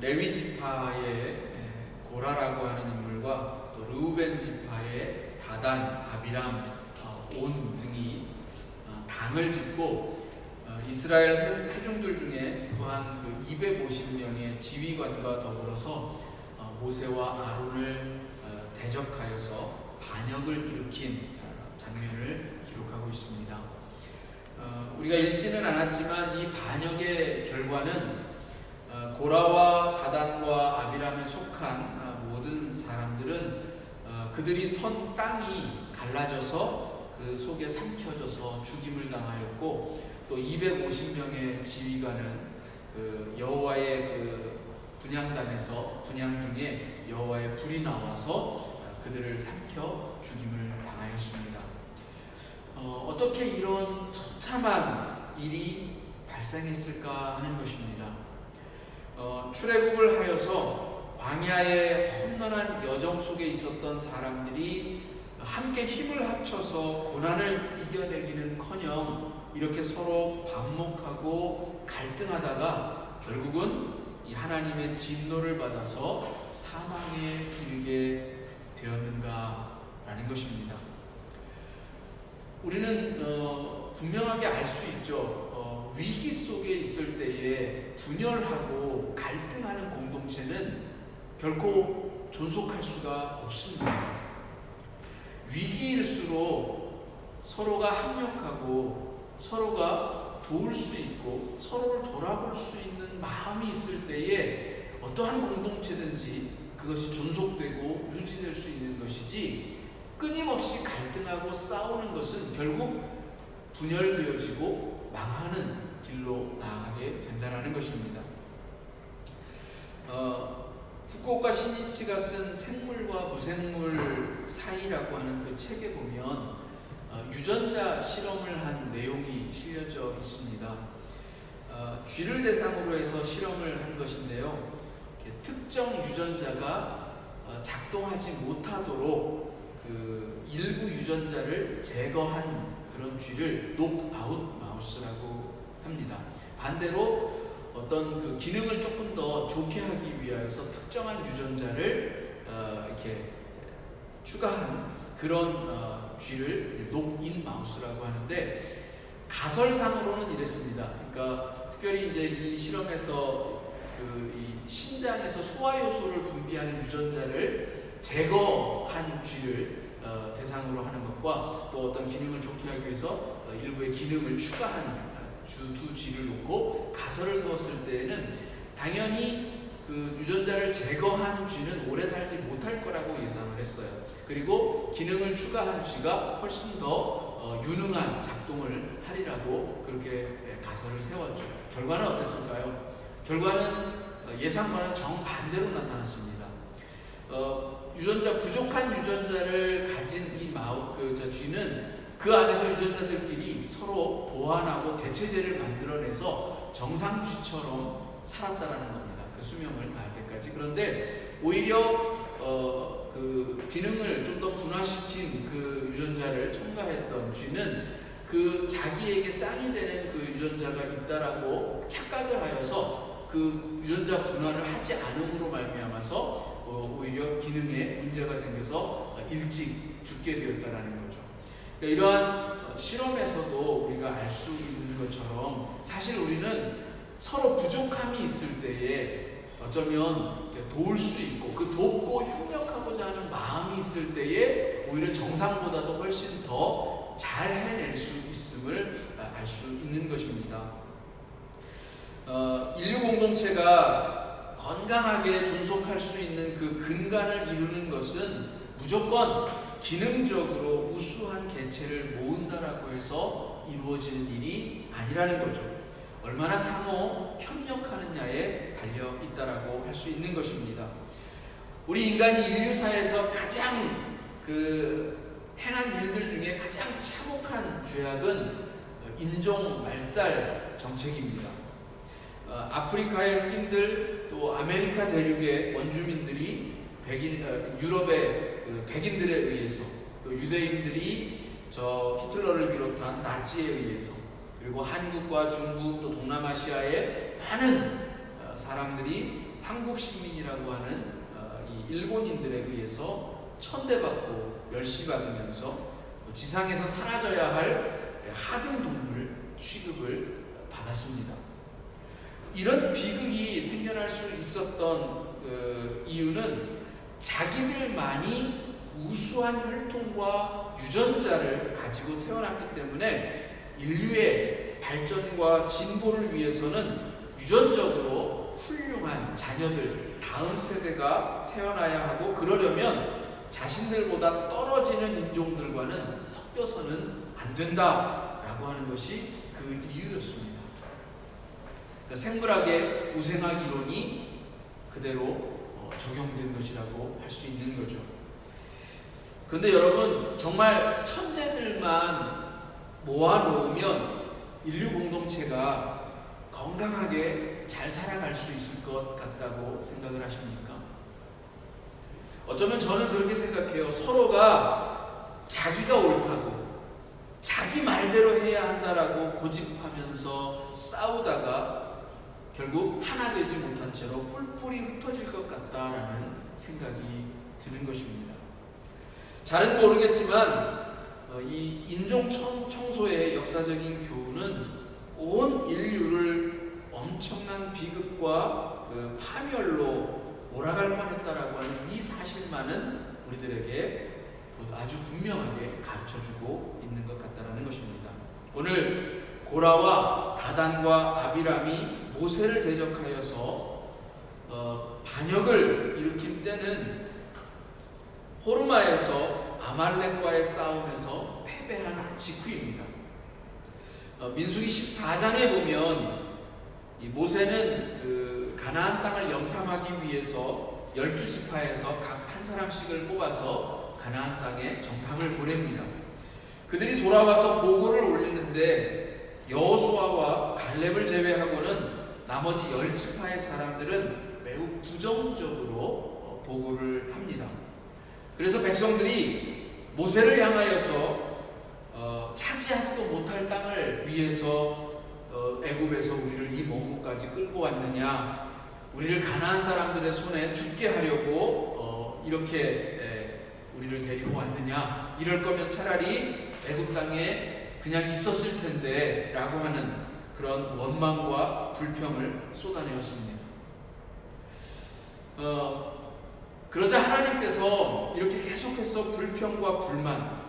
레위 지파의 고라라고 하는 인물과 또 르우벤 지파의 다단, 아비람, 온 등이 당을 짓고 이스라엘 회중들 중에 또한 그 250명의 지휘관과 더불어서 모세와 아론을 대적하여서 반역을 일으킨 장면을 기록하고 있습니다. 우리가 읽지는 않았지만 이 반역의 결과는 고라와 다단과 아비람에 속한 모든 사람들은 그들이 선 땅이 갈라져서 그 속에 삼켜져서 죽임을 당하였고, 또 250명의 지휘관은 그 여호와의 그 분향단에서 분향 중에 여호와의 불이 나와서 그들을 삼켜 죽임을 당하였습니다. 어떻게 이런 처참한 일이 발생했을까 하는 것입니다. 출애굽을 하여서 광야의 험난한 여정 속에 있었던 사람들이 함께 힘을 합쳐서 고난을 이겨내기는커녕 이렇게 서로 반목하고 갈등하다가 결국은 이 하나님의 진노를 받아서 사망에 이르게 되었는가라는 것입니다. 우리는 분명하게 알 수 있죠. 위기 속에 있을 때에 분열하고 갈등하는 공동체는 결코 존속할 수가 없습니다. 위기일수록 서로가 합력하고 서로가 도울 수 있고 서로를 돌아볼 수 있는 마음이 있을 때에 어떠한 공동체든지 그것이 존속되고 유지될 수 있는 것이지, 끊임없이 갈등하고 싸우는 것은 결국 분열되어지고 망하는 길로 나아가게 된다는 것입니다. 후쿠오카 시니치가 쓴 생물과 무생물 사이라고 하는 그 책에 보면 유전자 실험을 한 내용이 실려져 있습니다. 쥐를 대상으로 해서 실험을 한 것인데요. 특정 유전자가 작동하지 못하도록 그 일부 유전자를 제거한 그런 쥐를 녹아웃 마우스라고 합니다. 반대로 어떤 그 기능을 조금 더 좋게 하기 위하여서 특정한 유전자를 이렇게 추가한 그런 쥐를 녹인 마우스라고 하는데, 가설상으로는 이랬습니다. 그러니까 특별히 이제 이 실험에서 이 신장에서 소화 요소를 분비하는 유전자를 제거한 쥐를 대상으로 하는 것과 또 어떤 기능을 좋게 하기 위해서 일부의 기능을 추가한 두 쥐를 놓고 가설을 세웠을 때에는 당연히 그 유전자를 제거한 쥐는 오래 살지 못할 거라고 예상을 했어요. 그리고 기능을 추가한 쥐가 훨씬 더 유능한 작동을 하리라고 그렇게 가설을 세웠죠. 결과는 어땠을까요? 결과는 예상과는 정반대로 나타났습니다. 유전자 부족한 유전자를 가진 이 쥐는 그 안에서 유전자들끼리 서로 보완하고 대체제를 만들어내서 정상쥐처럼 살았다라는 겁니다. 그 수명을 다할 때까지. 그런데 오히려 그 기능을 좀 더 분화시킨 그 유전자를 첨가했던 쥐는 그 자기에게 쌍이 되는 그 유전자가 있다라고 착각을 하여서 그 유전자 분화를 하지 않음으로 말미암아서 오히려 기능에 문제가 생겨서 일찍 죽게 되었다라는 거죠. 그러니까 이러한 실험에서도 우리가 알 수 있는 것처럼 사실 우리는 서로 부족함이 있을 때에 어쩌면 도울 수 있고 그 돕고 협력하고자 하는 마음이 있을 때에 오히려 정상보다도 훨씬 더 잘 해낼 수 있음을 알 수 있는 것입니다. 인류 공동체가 건강하게 존속할 수 있는 그 근간을 이루는 것은 무조건 기능적으로 우수한 개체를 모은다라고 해서 이루어지는 일이 아니라는 거죠. 얼마나 상호 협력하느냐에 달려 있다라고 할 수 있는 것입니다. 우리 인간이 인류사에서 가장 행한 일들 중에 가장 참혹한 죄악은 인종 말살 정책입니다. 아프리카의 흑인들 또 아메리카 대륙의 원주민들이 유럽의 백인들에 의해서 또 유대인들이 히틀러를 비롯한 나치에 의해서 그리고 한국과 중국 또 동남아시아의 많은 사람들이 한국 식민이라고 하는 이 일본인들에 의해서 천대받고 멸시받으면서 지상에서 사라져야 할 하등 동물 취급을 받았습니다. 이런 비극이 생겨날 수 있었던 이유는 자기들만이 우수한 혈통과 유전자를 가지고 태어났기 때문에 인류의 발전과 진보를 위해서는 유전적으로 훌륭한 자녀들, 다음 세대가 태어나야 하고, 그러려면 자신들보다 떨어지는 인종들과는 섞여서는 안 된다라고 하는 것이 그 이유였습니다. 그러니까 생물학의 우생학 이론이 그대로 적용된 것이라고 할 수 있는 거죠. 그런데 여러분, 정말 천재들만 모아놓으면 인류 공동체가 건강하게 잘 살아갈 수 있을 것 같다고 생각을 하십니까? 어쩌면 저는 그렇게 생각해요. 서로가 자기가 옳다고, 자기 말대로 해야 한다라고 고집하면서 싸우다가 결국 하나 되지 못한 채로 뿔뿔이 흩어질 것 같다라는 생각이 드는 것입니다. 잘은 모르겠지만 이 인종 청소의 역사적인 교훈은 온 인류를 엄청난 비극과 그 파멸로 몰아갈 뻔했다라고 하는 이 사실만은 우리들에게 아주 분명하게 가르쳐주고 있는 것 같다라는 것입니다. 오늘 고라와 다단과 아비람이 모세를 대적하여서 반역을 일으킨 때는 호르마에서 아말렉과의 싸움에서 패배한 직후입니다. 민수기 14장에 보면 이 모세는 그 가나안 땅을 영탐하기 위해서 12지파에서 각 한 사람씩을 뽑아서 가나안 땅에 정탐을 보냅니다. 그들이 돌아와서 보고를 올리는데 여호수아와 갈렙을 제외하고는 나머지 10지파의 사람들은 매우 부정적으로 보고를 합니다. 그래서 백성들이 모세를 향하여서 차지하지도 못할 땅을 위해서 애굽에서 우리를 이 먼 곳까지 끌고 왔느냐, 우리를 가나안 사람들의 손에 죽게 하려고 이렇게 우리를 데리고 왔느냐, 이럴 거면 차라리 애굽 땅에 그냥 있었을 텐데 라고 하는 그런 원망과 불평을 쏟아내었습니다. 그러자 하나님께서 이렇게 계속해서 불평과 불만,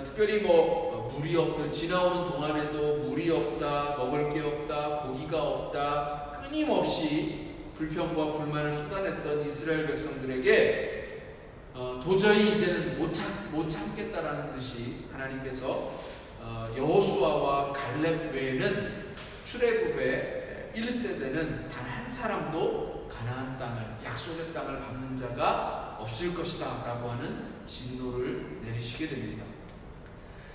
특별히 물이 없다, 지나오는 동안에도 물이 없다, 먹을 게 없다, 고기가 없다, 끊임없이 불평과 불만을 쏟아냈던 이스라엘 백성들에게 도저히 이제는 못 참겠다라는 듯이 하나님께서 여호수아와 갈렙 외에는 출애굽의 1세대는 단 한 사람도 가나안 땅을, 약속의 땅을 밟는 자가 없을 것이다 라고 하는 진노를 내리시게 됩니다.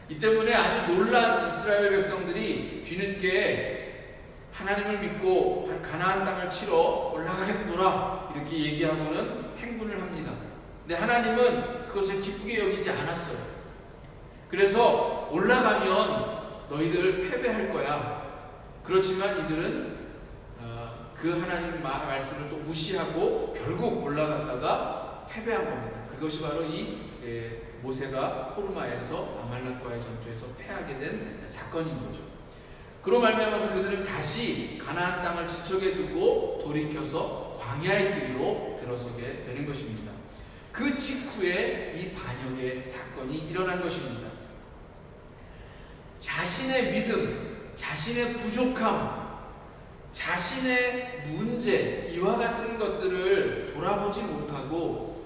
이 때문에 아주 놀란 이스라엘 백성들이 뒤늦게 하나님을 믿고 가나안 땅을 치러 올라가겠노라 이렇게 얘기하고는 행군을 합니다. 근데 하나님은 그것을 기쁘게 여기지 않았어요. 그래서 올라가면 너희들 패배할 거야. 그렇지만 이들은 그 하나님 말씀을 또 무시하고 결국 올라갔다가 패배한 겁니다. 그것이 바로 이 모세가 호르마에서 아말렉과의 전투에서 패하게 된 사건인 거죠. 그로 말미암아서 그들은 다시 가나안 땅을 지척에 두고 돌이켜서 광야의 길로 들어서게 되는 것입니다. 그 직후에 이 반역의 사건이 일어난 것입니다. 자신의 믿음, 자신의 부족함, 자신의 문제, 이와 같은 것들을 돌아보지 못하고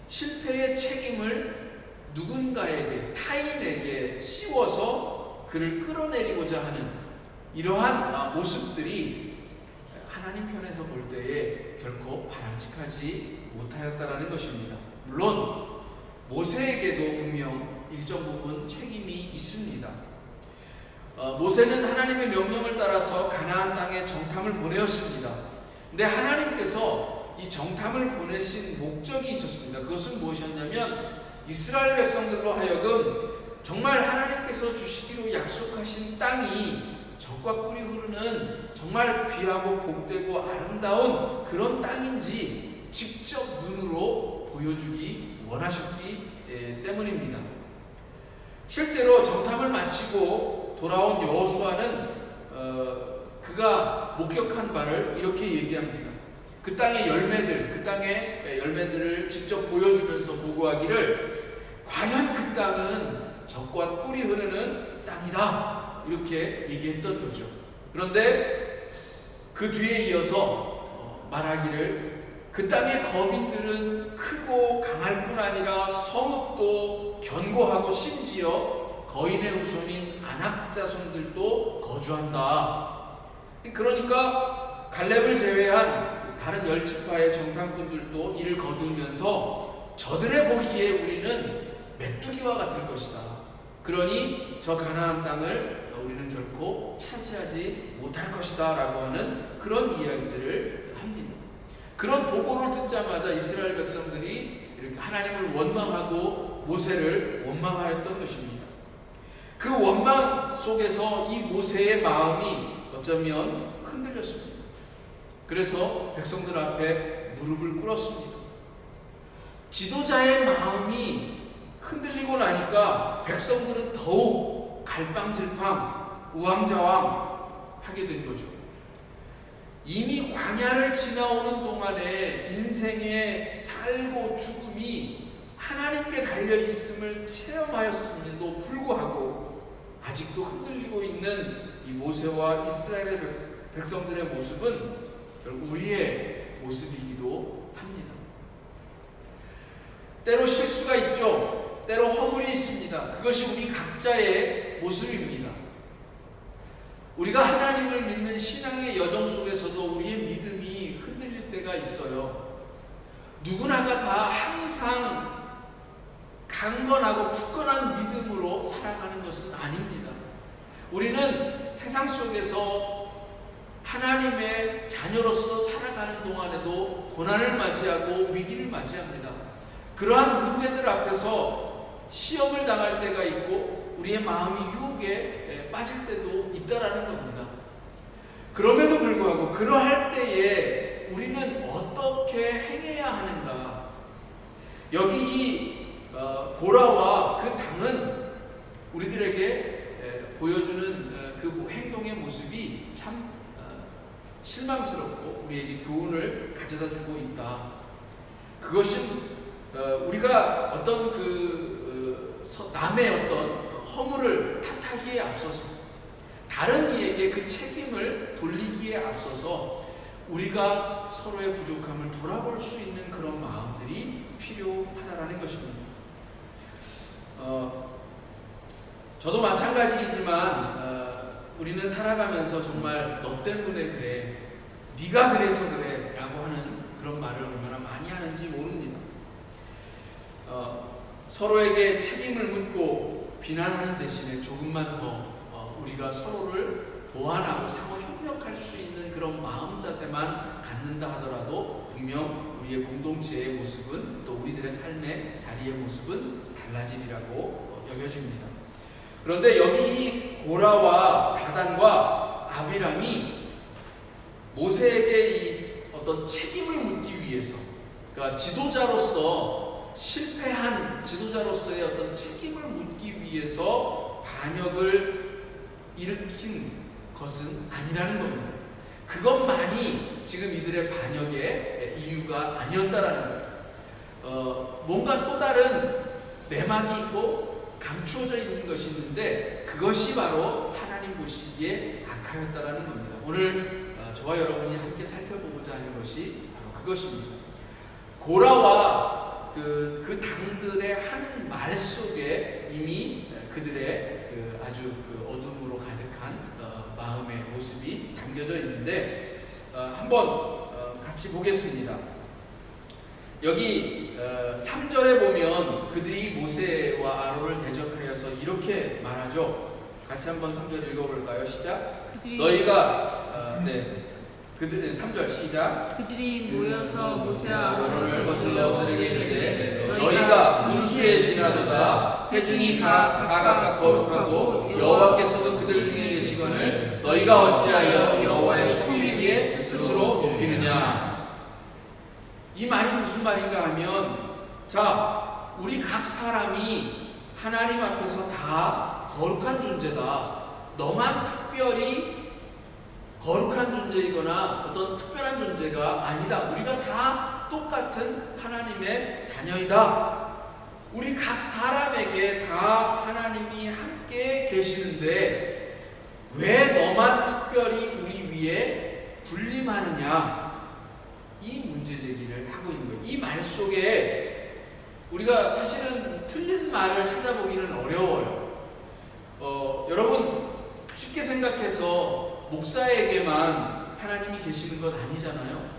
실패의 책임을 누군가에게, 타인에게 씌워서 그를 끌어내리고자 하는 이러한 모습들이 하나님 편에서 볼 때에 결코 바람직하지 못하였다라는 것입니다. 물론 모세에게도 분명 일정 부분 책임이 있습니다. 모세는 하나님의 명령을 따라서 가나안 땅에 정탐을 보내었습니다. 근데 하나님께서 이 정탐을 보내신 목적이 있었습니다. 그것은 무엇이었냐면 이스라엘 백성들로 하여금 정말 하나님께서 주시기로 약속하신 땅이 젖과 꿀이 흐르는 정말 귀하고 복되고 아름다운 그런 땅인지 직접 눈으로 보여주기 원하셨기 때문입니다. 실제로 정탐을 마치고 돌아온 여호수아는 그가 목격한 바를 이렇게 얘기합니다. 그 땅의 열매들을 직접 보여주면서 보고하기를 과연 그 땅은 젖과 꿀이 흐르는 땅이다 이렇게 얘기했던 거죠. 그런데 그 뒤에 이어서 말하기를 그 땅의 거민들은 크고 강할 뿐 아니라 성읍도 견고하고 심지어 거인의 후손인 아낙 자손들도 거주한다. 그러니까 갈렙을 제외한 다른 10지파의 정탐꾼들도 이를 거두면서 저들의 보기에 우리는 메뚜기와 같을 것이다. 그러니 저 가나안 땅을 우리는 결코 차지하지 못할 것이다 라고 하는 그런 이야기들을 합니다. 그런 보고를 듣자마자 이스라엘 백성들이 이렇게 하나님을 원망하고 모세를 원망하였던 것입니다. 그 원망 속에서 이 모세의 마음이 어쩌면 흔들렸습니다. 그래서 백성들 앞에 무릎을 꿇었습니다. 지도자의 마음이 흔들리고 나니까 백성들은 더욱 갈팡질팡 우왕좌왕 하게 된 거죠. 이미 광야를 지나오는 동안에 인생의 살고 죽음이 하나님께 달려있음을 체험하였음에도 불구하고 아직도 흔들리고 있는 이 모세와 이스라엘의 백성들의 모습은 결국 우리의 모습이기도 합니다. 때로 실수가 있죠. 때로 허물이 있습니다. 그것이 우리 각자의 모습입니다. 우리가 하나님을 믿는 신앙의 여정 속에서도 우리의 믿음이 흔들릴 때가 있어요. 누구나가 다 항상 강건하고 굳건한 믿음으로 살아가는 것은 아닙니다. 우리는 세상 속에서 하나님의 자녀로서 살아가는 동안에도 고난을 맞이하고 위기를 맞이합니다. 그러한 문제들 앞에서 시험을 당할 때가 있고 우리의 마음이 유혹에 빠질 때도 있다라는 겁니다. 그럼에도 불구하고 그러할 때에 우리는 어떻게 행해야 하는가? 여기 이 고라와 그 당은 우리들에게 보여주는 그 행동의 모습이 참 실망스럽고 우리에게 교훈을 가져다 주고 있다. 그것은 우리가 어떤 남의 어떤 허물을 탓하기에 앞서서 다른 이에게 그 책임을 돌리기에 앞서서 우리가 서로의 부족함을 돌아볼 수 있는 그런 마음들이 필요하다라는 것입니다. 저도 마찬가지이지만 우리는 살아가면서 정말 너 때문에 그래, 네가 그래서 그래 라고 하는 그런 말을 얼마나 많이 하는지 모릅니다. 서로에게 책임을 묻고 비난하는 대신에 조금만 더 우리가 서로를 보완하고 상호 협력할 수 있는 그런 마음 자세만 갖는다 하더라도 분명 우리의 공동체의 모습은 또 우리들의 삶의 자리의 모습은 달라지리라고 여겨집니다. 그런데 여기 고라와 다단과 아비람이 모세에게 이 어떤 책임을 묻기 위해서, 그러니까 지도자로서 실패한 지도자로서의 어떤 책임을 묻기 위해서 반역을 일으킨 것은 아니라는 겁니다. 그것만이 지금 이들의 반역의 이유가 아니었다라는 거예요. 뭔가 또 다른 내막이 있고 감추어져 있는 것이 있는데 그것이 바로 하나님 보시기에 악하였다라는 겁니다. 오늘 저와 여러분이 함께 살펴보고자 하는 것이 바로 그것입니다. 고라와 그 당들의 하는 말 속에 이미 그들의 아주 어둠으로 가득한 마음의 모습이 담겨져 있는데 한번 같이 보겠습니다. 여기 3절에 보면 그들이 모세와 아론을 대적하여서 이렇게 말하죠. 같이 한번 3절 읽어볼까요? 시작. 너희가 3절 시작. 그들이 모여서 모세와 아론을 거슬러 그들에게 이르되 너희가 분수에 지나도다 회중이 각각 거룩하고 여호와께서도 그들 중에 계시거늘 너희가 어찌하여 여호와의 여호와의 총회 위에 스스로 높이느냐. 이 말이 무슨 말인가 하면, 자, 우리 각 사람이 하나님 앞에서 다 거룩한 존재다. 너만 특별히 거룩한 존재이거나 어떤 특별한 존재가 아니다. 우리가 다 똑같은 하나님의 자녀이다. 우리 각 사람에게 다 하나님이 함께 계시는데 왜 너만 특별히 우리 위에 군림하느냐, 이 문제 제기를 하고 있는 거예요. 이 말 속에 우리가 사실은 틀린 말을 찾아보기는 어려워요. 여러분 쉽게 생각해서 목사에게만 하나님이 계시는 것 아니잖아요.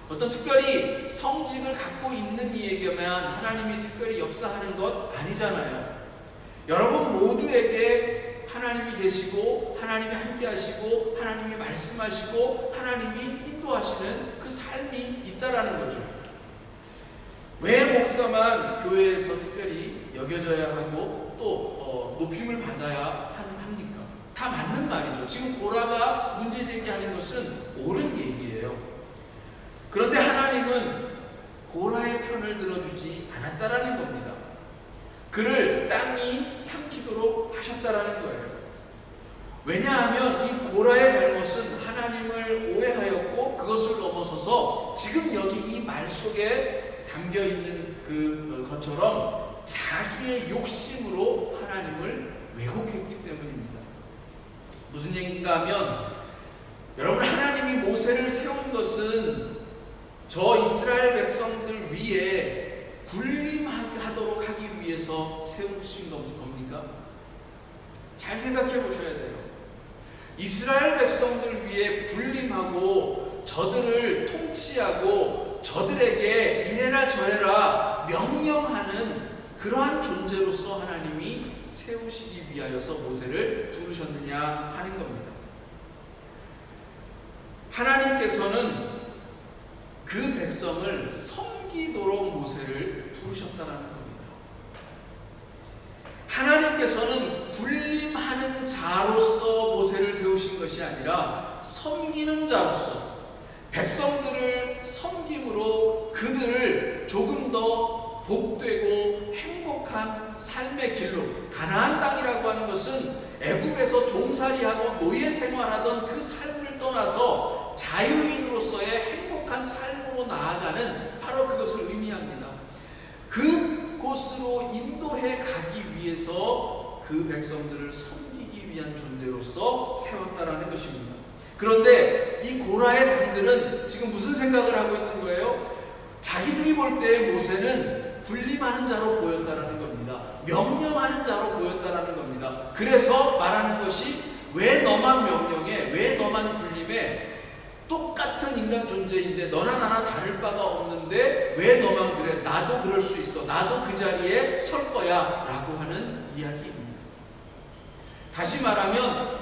어떤 특별히 성직을 갖고 있는 이에게만 하나님이 특별히 역사하는 것 아니잖아요. 여러분 모두에게 하나님이 계시고 하나님이 함께 하시고 하나님이 말씀하시고 하나님이 인도하시는 그 삶이 있다라는 거죠. 왜 목사만 교회에서 특별히 여겨져야 하고 또 높임을 받아야 합니까? 다 맞는 말이죠. 지금 고라가 문제 제기하는 것은 옳은 얘기예요. 그런데 하나님은 고라의 편을 들어주지 않았다라는 겁니다. 그를 땅이 삼키도록 하셨다라는 거예요. 왜냐하면 이 고라의 잘못은 하나님을 오해하였고 그것을 넘어서서 지금 여기 이 말 속에 담겨 있는 것처럼 자기의 욕심으로 하나님을 왜곡했기 때문입니다. 무슨 얘기인가 하면, 여러분 하나님이 모세를 세운 것은 저 이스라엘 백성들 위에 군림하도록 하기 위해서 세우신 겁니까? 잘 생각해 보셔야 돼요. 이스라엘 백성들 위에 군림하고 저들을 통치하고 저들에게 이래라 저래라 명령하는 그러한 존재로서 하나님이 세우시기 위하여서 모세를 부르셨느냐 하는 겁니다. 하나님께서는 그 백성을 섬기도록 모세를 부르셨다라는 겁니다. 하나님께서는 군림하는 자로서 모세를 세우신 것이 아니라 섬기는 자로서 백성들을 섬김으로 그들을 조금 더 복되고 행복한 삶의 길로, 가나안 땅이라고 하는 것은 애굽에서 종살이하고 노예 생활하던 그 삶을 떠나서 자유인으로서의 행복한 삶으로 나아가는 바로 그것을 의미합니다. 그곳으로 인도해 가기 위해서 그 백성들을 섬기기 위한 존재로서 세웠다라는 것입니다. 그런데 이 고라의 당들은 지금 무슨 생각을 하고 있는 거예요? 자기들이 볼 때 모세는 군림하는 자로 보였다라는 겁니다. 명령하는 자로 보였다라는 겁니다. 그래서 말하는 것이, 왜 너만 명령해? 왜 너만 군림해? 똑같은 인간 존재인데 너나 나나 다를 바가 없는데 왜 너만 그래? 나도 그럴 수 있어. 나도 그 자리에 설 거야. 라고 하는 이야기입니다. 다시 말하면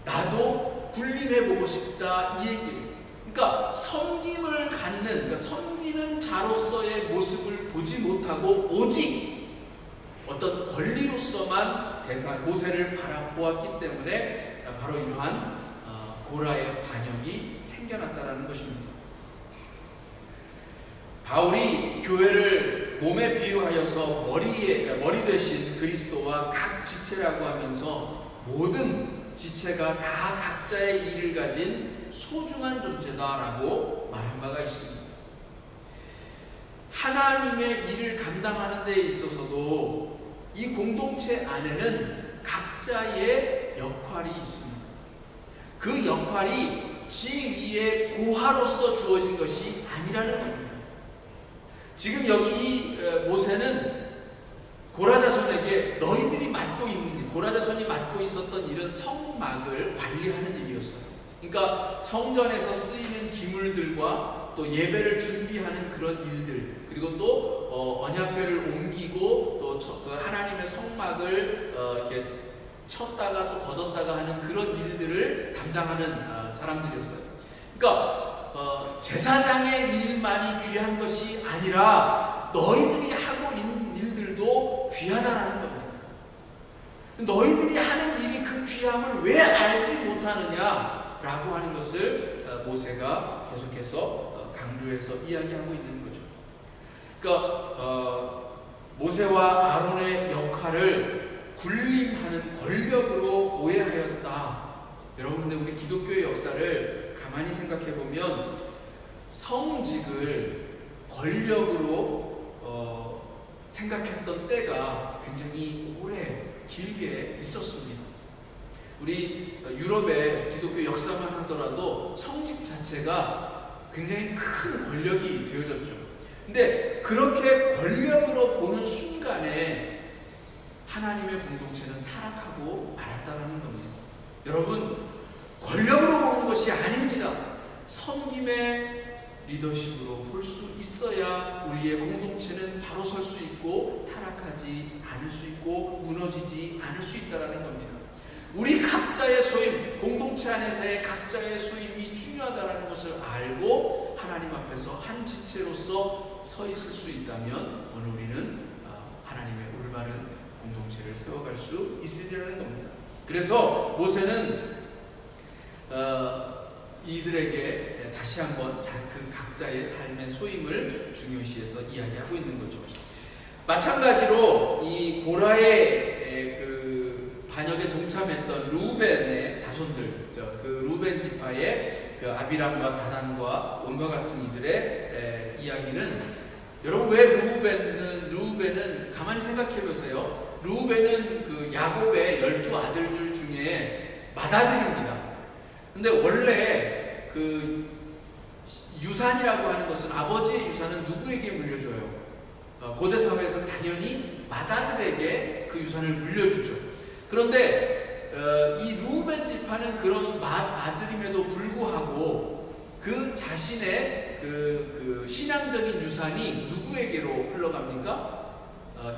나도 군림해보고 싶다, 이 얘기예요. 그러니까 섬김을 갖는, 그러니까 섬기는 자로서의 모습을 보지 못하고 오직 어떤 권리로서만 모세를 바라보았기 때문에 바로 이러한 고라의 반역이 생겨났다라는 것입니다. 바울이 교회를 몸에 비유하여서 머리 대신 그리스도와 각 지체라고 하면서 모든 지체가 다 각자의 일을 가진 소중한 존재다라고 말한 바가 있습니다. 하나님의 일을 감당하는 데 있어서도 이 공동체 안에는 각자의 역할이 있습니다. 그 역할이 지위의 고하로서 주어진 것이 아니라는 겁니다. 지금 여기 모세는 고라자손에게 너희들이 맡고 있는, 고라자손이 맡고 있었던 일은 성막을 관리하는 일이었어요. 그러니까 성전에서 쓰이는 기물들과 또 예배를 준비하는 그런 일들, 그리고 또 언약궤를 옮기고 또 그 하나님의 성막을 이렇게 쳤다가 또 걷었다가 하는 그런 일들을 담당하는 사람들이었어요. 그러니까 제사장의 일만이 귀한 것이 아니라 너희들이 하고 있는 일들도 귀하다라는 겁니다. 너희들이 하는 일이 그 귀함을 왜 알지 못하느냐? 라고 하는 것을 모세가 계속해서 강조해서 이야기하고 있는 거죠. 그러니까 모세와 아론의 역할을 군림하는 권력으로 오해하였다. 여러분, 근데 우리 기독교의 역사를 가만히 생각해 보면 성직을 권력으로 생각했던 때가 굉장히 오래 길게 있었습니다. 우리 유럽의 기독교 역사만 하더라도 성직 자체가 굉장히 큰 권력이 되어졌죠. 근데 그렇게 권력으로 보는 순간에 하나님의 공동체는 타락하고 말았다라는 겁니다. 여러분, 권력으로 보는 것이 아닙니다. 섬김의 리더십으로 볼 수 있어야 우리의 공동체는 바로 설 수 있고 타락하지 않을 수 있고 무너지지 않을 수 있다는 겁니다. 우리 각자의 소임, 공동체 안에서의 각자의 소임이 중요하다는 것을 알고 하나님 앞에서 한 지체로서 서 있을 수 있다면 오늘 우리는 하나님의 올바른 공동체를 세워갈 수 있으리라는 겁니다. 그래서 모세는 이들에게 다시 한번 그 각자의 삶의 소임을 중요시해서 이야기하고 있는 거죠. 마찬가지로 이 고라의 그 반역에 동참했던 루벤의 자손들, 그 루벤 지파의 그 아비람과 다단과 온과 같은 이들의 이야기는, 여러분, 왜 루벤은 가만히 생각해 보세요. 루벤은 그 야곱의 12아들들 중에 맏아들입니다. 근데 원래 그 유산이라고 하는 것은, 아버지의 유산은 누구에게 물려줘요? 고대 사회에서 당연히 맏아들에게 그 유산을 물려주죠. 그런데 이 루벤 지파는 그런 맏아들임에도 불구하고 그 자신의 그 신앙적인 유산이 누구에게로 흘러갑니까?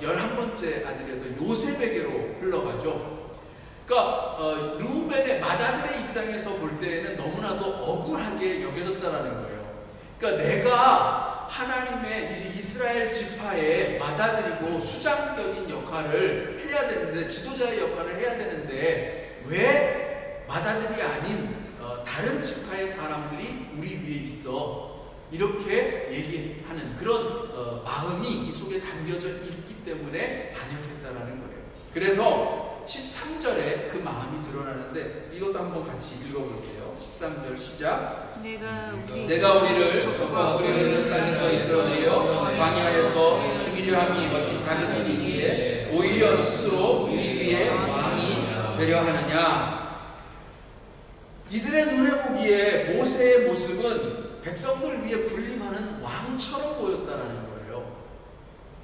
11번째 아들이었던 요셉에게로 흘러가죠. 그러니까 루벤의 맏아들의 입장에서 볼 때에는 너무나도 억울하게 여겨졌다라는 거예요. 그러니까 내가 하나님의 이스라엘 지파의 맏아들이고 수장적인 역할을 해야 되는데, 지도자의 역할을 해야 되는데 왜 맏아들이 아닌 다른 지파의 사람들이 우리 위에 있어? 이렇게 얘기하는 그런 마음이 이 속에 담겨져 있기 때문에 반역했다라는 거예요. 그래서 13절에 그 마음이 드러나는데 이것도 한번 같이 읽어볼게요. 13절 시작. 내가 우리를 적과 우리 흐르는 땅에서 이끌어내어 광야에서 죽이려 함이 어찌 작은 일이기에 오히려 스스로 우리 위에 왕이 되려 하느냐. 이들의 눈에 보기에 모세의 모습은 백성들 위에 군림하는 왕처럼 보였다라는 거예요.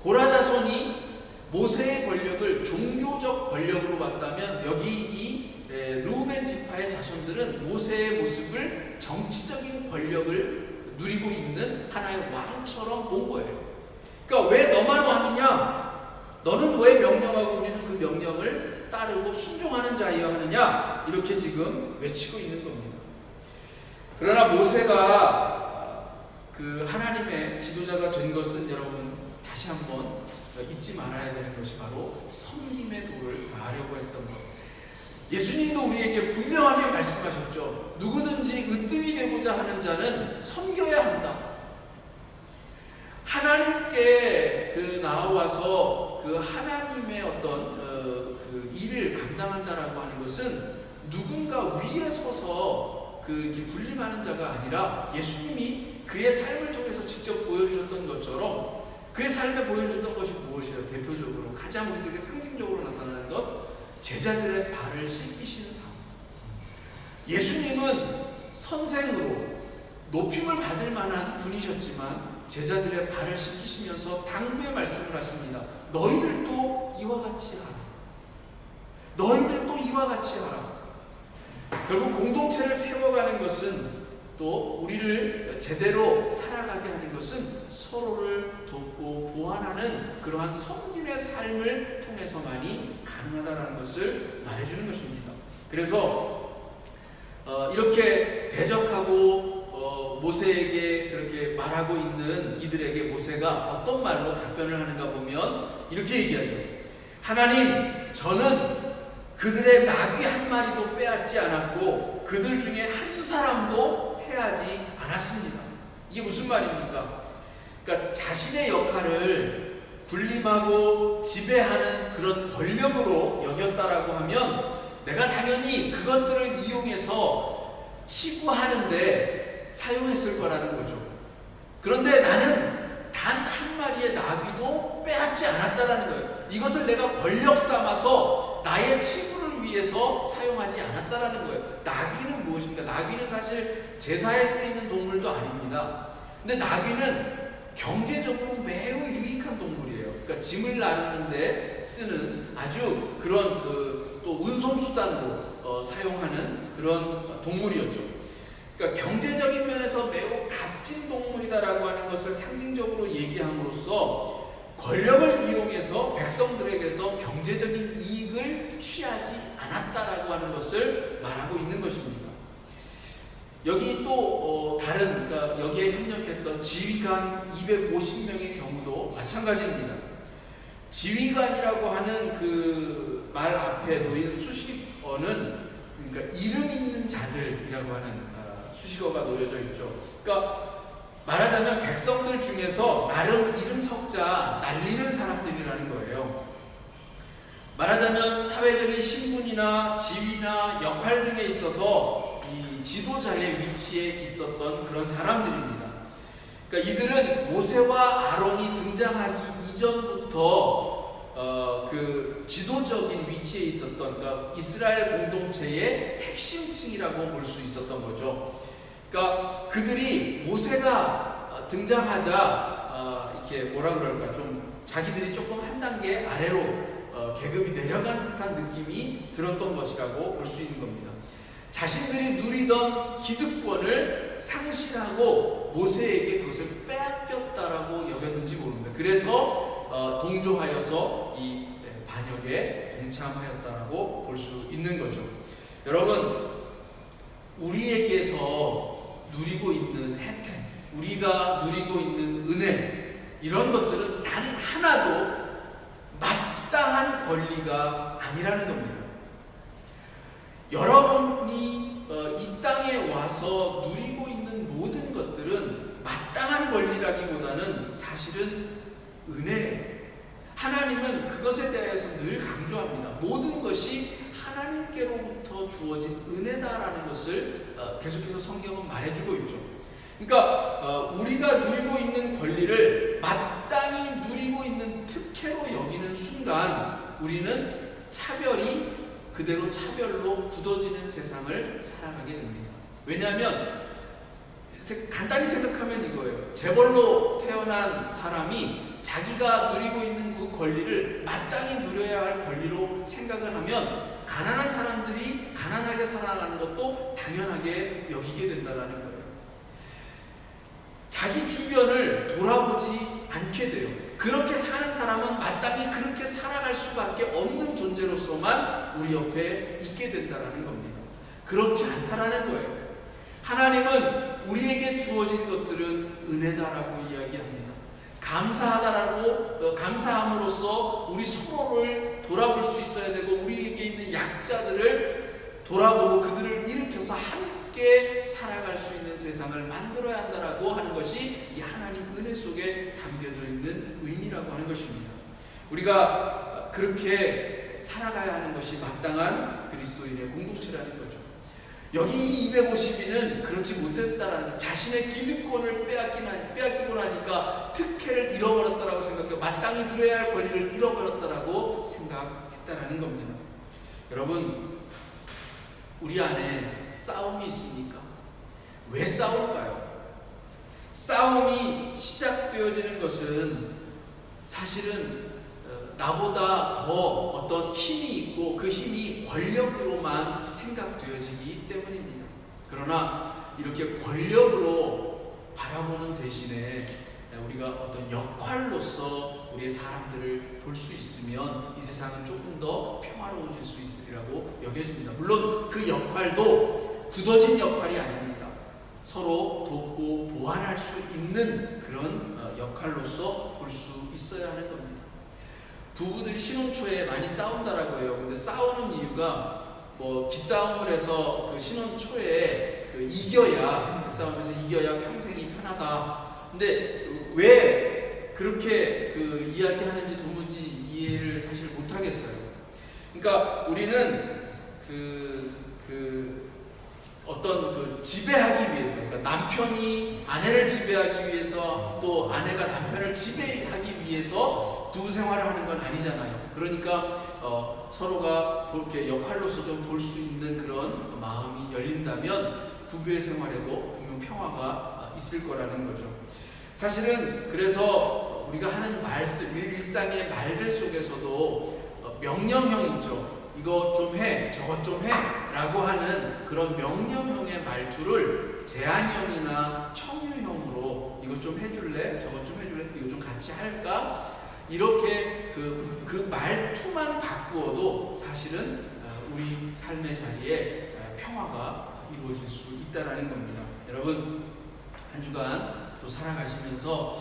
고라 자손이 모세의 권력을 종교적 권력으로 봤다면, 여기 이 루벤 지파의 자손들은 모세의 모습을 정치적인 권력을 누리고 있는 하나의 왕처럼 본 거예요. 그러니까 왜 너만 왕이냐? 너는 왜 명령하고 우리는 그 명령을 따르고 순종하는 자이여 하느냐? 이렇게 지금 외치고 있는 겁니다. 그러나 모세가 그 하나님의 지도자가 된 것은, 여러분, 다시 한번 잊지 말아야 되는 것이 바로 섬김의 도를 다하려고 했던 것. 예수님도 우리에게 분명하게 말씀하셨죠. 누구든지 으뜸이 되고자 하는 자는 섬겨야 한다. 하나님께 나와서 그 하나님의 어떤 그 일을 감당한다라고 하는 것은 누군가 위에 서서 이렇게 군림하는 자가 아니라 예수님이 그의 삶을 통해서 직접 보여주셨던 것처럼, 그의 삶에 보여주셨던 것이 무엇이에요? 대표적으로 가장 우리들에게 상징적으로 나타나는 것, 제자들의 발을 씻기시는 삶. 예수님은 선생으로 높임을 받을 만한 분이셨지만 제자들의 발을 씻기시면서 당부의 말씀을 하십니다. 너희들도 이와 같이 하라. 너희들도 이와 같이 하라. 결국 공동체를 세워가는 것은, 또 우리를 제대로 살아가게 하는 것은 서로를 돕고 보완하는 그러한 섬김의 삶을 통해서만이 가능하다는 것을 말해주는 것입니다. 그래서 이렇게 대적하고 모세에게 그렇게 말하고 있는 이들에게 모세가 어떤 말로 답변을 하는가 보면 이렇게 얘기하죠. 하나님, 저는 그들의 나귀 한 마리도 빼앗지 않았고 그들 중에 한 사람도 해하지 않았습니다. 이게 무슨 말입니까? 그러니까 자신의 역할을 군림하고 지배하는 그런 권력으로 여겼다라고 하면 내가 당연히 그것들을 이용해서 치부하는데 사용했을 거라는 거죠. 그런데 나는 단 한 마리의 나귀도 빼앗지 않았다라는 거예요. 이것을 내가 권력 삼아서 나의 치부를 위해서 사용하지 않았다라는 거예요. 나귀는 무엇입니까? 나귀는 사실 제사에 쓰이는 동물도 아닙니다. 근데 나귀는 경제적으로 매우 유익한 동물이에요. 그러니까 짐을 나르는데 쓰는 아주 그런 또 운송수단으로 사용하는 그런 동물이었죠. 그러니까 경제적인 면에서 매우 값진 동물이다라고 하는 것을 상징적으로 얘기함으로써 권력을 이용해서 백성들에게서 경제적인 이익을 취하지 않았다라고 하는 것을 말하고 있는 것입니다. 여기 또 다른 그러니까 여기에 협력했던 지휘관 250명의 경우도 마찬가지입니다. 지휘관이라고 하는 그 말 앞에 놓인 수식어는 그러니까 이름 있는 자들이라고 하는 수식어가 놓여져 있죠. 그러니까 말하자면 백성들 중에서 나름 이름 석자 날리는 사람들이라는 거예요. 말하자면 사회적인 신분이나 지위나 역할 등에 있어서 이 지도자의 위치에 있었던 그런 사람들입니다. 그러니까 이들은 모세와 아론이 등장하기 이전부터 그 지도적인 위치에 있었던 그러니까 이스라엘 공동체의 핵심층이라고 볼 수 있었던 거죠. 그러니까 그들이 모세가 등장하자 이렇게 뭐라 그럴까 좀 자기들이 조금 한 단계 아래로 계급이 내려간 듯한 느낌이 들었던 것이라고 볼 수 있는 겁니다. 자신들이 누리던 기득권을 상실하고 모세에게 그것을 빼앗겼다라고 여겼는지 모릅니다. 그래서 동조하여서 이 반역에 동참하였다라고 볼 수 있는 거죠. 여러분, 우리에게서 누리고 있는 혜택, 우리가 누리고 있는 은혜, 이런 것들은 단 하나도 마땅한 권리가 아니라는 겁니다. 여러분이 이 땅에 와서 누리고 있는 모든 것들은 마땅한 권리라기보다는 사실은 은혜예요. 하나님은 그것에 대해서 늘 강조합니다. 모든 것이 하나님께로부터 주어진 은혜다라는 것을 계속해서 성경은 말해주고 있죠. 그러니까 우리가 누리고 있는 권리를 마땅히 누리고 있는 특혜로 여기는 순간 우리는 차별이 그대로 차별로 굳어지는 세상을 살아가게 됩니다. 왜냐하면 간단히 생각하면 이거예요. 재벌로 태어난 사람이 자기가 누리고 있는 그 권리를 마땅히 누려야 할 권리로 생각을 하면 가난한 사람들이 가난하게 살아가는 것도 당연하게 여기게 된다는 거예요. 자기 주변을 돌아보지 않게 돼요. 그렇게 사는 사람은 마땅히 그렇게 살아갈 수밖에 없는 존재로서만 우리 옆에 있게 된다는 겁니다. 그렇지 않다라는 거예요. 하나님은 우리에게 주어진 것들은 은혜다라고 이야기합니다. 감사함으로써 우리 서로를 돌아볼 수 있어야 되고 우리에게 있는 약자들을 돌아보고 그들을 일으켜서 함께 살아갈 수 있는 세상을 만들어야 한다라고 하는 것이 이 하나님 은혜 속에 담겨져 있는 의미라고 하는 것입니다. 우리가 그렇게 살아가야 하는 것이 마땅한 그리스도인의 공동체라는 거죠. 여기 이 250인은 그렇지 못했다라는, 자신의 기득권을 빼앗기고 나니까 특혜를 잃어버렸다라고 생각해요. 마땅히 누려야 할 권리를 잃어버렸다라고 생각했다라는 겁니다. 여러분, 우리 안에 싸움이 있습니까? 왜 싸울까요? 싸움이 시작되어지는 것은 사실은 나보다 더 어떤 힘이 있고 그 힘이 권력으로만 생각되어지기 때문입니다. 그러나 이렇게 권력으로 바라보는 대신에 우리가 어떤 역할로서 우리의 사람들을 볼 수 있으면 이 세상은 조금 더 평화로워질 수 있으리라고 여겨집니다. 물론 그 역할도 굳어진 역할이 아닙니다. 서로 돕고 보완할 수 있는 그런 역할로서 볼 수 있어야 하는 겁니다. 부부들이 신혼 초에 많이 싸운다라고 해요. 근데 싸우는 이유가 뭐 기싸움을 해서 그 신혼 초에 그 이겨야 그 싸움에서 이겨야 평생이 편하다. 근데 왜 그렇게 그 이야기하는지 도무지 이해를 사실 못하겠어요. 그러니까 우리는 어떤 그 지배하기 위해서, 그러니까 남편이 아내를 지배하기 위해서 또 아내가 남편을 지배하기 위해서 부부 생활을 하는 건 아니잖아요. 그러니까 서로가 그렇게 역할로서 좀 볼 수 있는 그런 마음이 열린다면 부부의 생활에도 분명 평화가 있을 거라는 거죠. 사실은 그래서 우리가 하는 말씀, 일상의 말들 속에서도 명령형이죠. 이거 좀 해, 저것 좀 해 라고 하는 그런 명령형의 말투를 제안형이나 청유형으로 이거 좀 해줄래? 저것 좀 해줄래? 이거 좀 같이 할까? 이렇게 그 말투만 바꾸어도 사실은 우리 삶의 자리에 평화가 이루어질 수 있다는 겁니다. 여러분, 한 주간 또 살아가시면서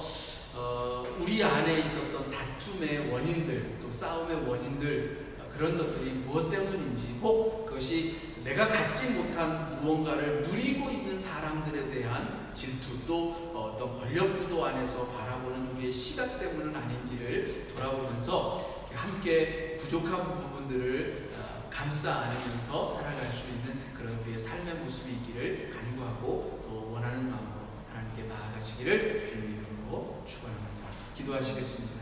우리 안에 있었던 다툼의 원인들, 또 싸움의 원인들, 그런 것들이 무엇 때문인지, 혹 그것이 내가 갖지 못한 무언가를 누리고 있는 사람들에 대한 질투, 또 어떤 권력구도 안에서 바라보는 우리의 시각 때문은 아닌지를 돌아보면서 함께 부족한 부분들을 감싸 안으면서 살아갈 수 있는 그런 우리의 삶의 모습이 있기를 간구하고 또 원하는 마음으로 하나님께 나아가시기를 주님의 이름으로 축원합니다. 기도하시겠습니다.